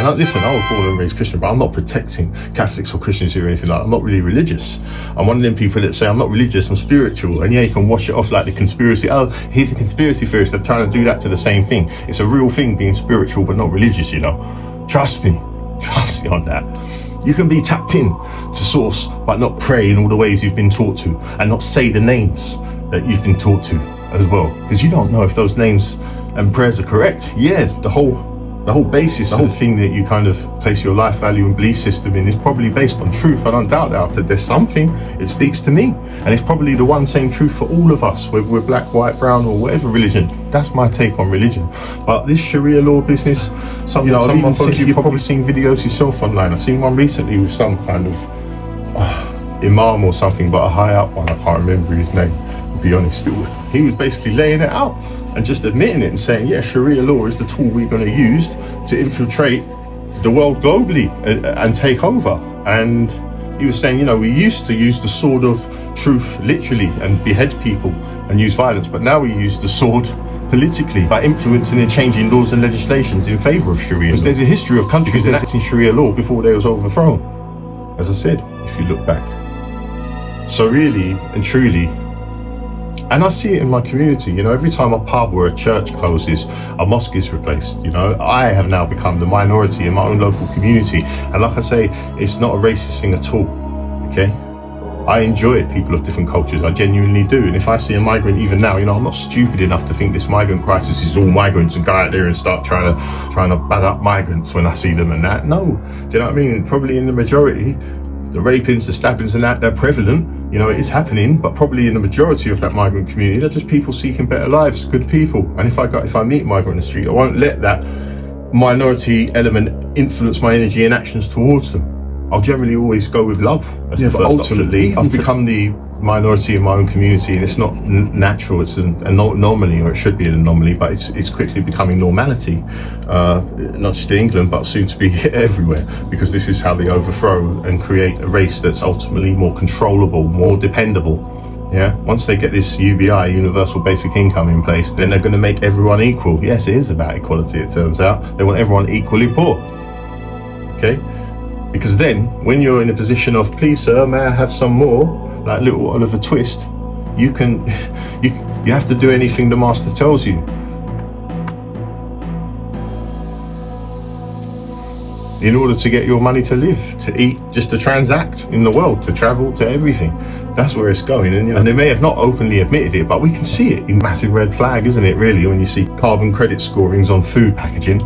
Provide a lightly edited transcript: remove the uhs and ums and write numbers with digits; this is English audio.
And listen, I was born and raised Christian, but I'm not protecting Catholics or Christians here or anything like that. I'm not really religious. I'm one of them people that say I'm not religious, I'm spiritual. And yeah, you can wash it off like the conspiracy. Oh, here's the conspiracy theorist. They're trying to do that to the same thing. It's a real thing being spiritual but not religious, you know. Trust me on that. You can be tapped in to source, but not pray in all the ways you've been taught to, and not say the names that you've been taught to as well, because you don't know if those names and prayers are correct. Yeah, the whole basis, the whole thing that you kind of place your life value and belief system in is probably based on truth. I don't doubt that there's something, it speaks to me, and it's probably the one same truth for all of us, whether we're black, white, brown, or whatever religion. That's my take on religion. But this Sharia law business, you've probably seen videos yourself online. I've seen one recently with some kind of imam or something, but a high up one, I can't remember his name, to be honest. He was basically laying it out and just admitting it and saying, yeah, Sharia law is the tool we're going to use to infiltrate the world globally and take over. And he was saying, we used to use the sword of truth literally and behead people and use violence, but now we use the sword politically by influencing and changing laws and legislations in favor of Sharia. Because there's a history of countries enacting Sharia law before they was overthrown, as I said, if you look back. So really and truly, and I see it in my community, every time a pub or a church closes, a mosque is replaced. I have now become the minority in my own local community. And like I say, it's not a racist thing at all, okay? I enjoy it, people of different cultures, I genuinely do. And if I see a migrant even now, I'm not stupid enough to think this migrant crisis is all migrants and go out there and start trying to bad up migrants when I see them and that. No, do you know what I mean? Probably in the majority, the rapings, the stabbings and that, they're prevalent. It is happening, but probably in the majority of that migrant community, they're just people seeking better lives, good people. And if I meet a migrant in the street, I won't let that minority element influence my energy and actions towards them. I'll generally always go with love. But ultimately, I've become the minority in my own community, and it's not natural, it's an anomaly, or it should be an anomaly, but it's quickly becoming normality, not just in England, but soon to be everywhere, because this is how they overthrow and create a race that's ultimately more controllable, more dependable. Yeah, once they get this UBI, universal basic income, in place, then they're going to make everyone equal. Yes, it is about equality, it turns out. They want everyone equally poor. Okay? Because then, when you're in a position of, please sir, may I have some more, like little Oliver Twist, you have to do anything the master tells you. In order to get your money to live, to eat, just to transact in the world, to travel, to everything. That's where it's going. And they may have not openly admitted it, but we can see it in massive red flag, isn't it, really, when you see carbon credit scorings on food packaging.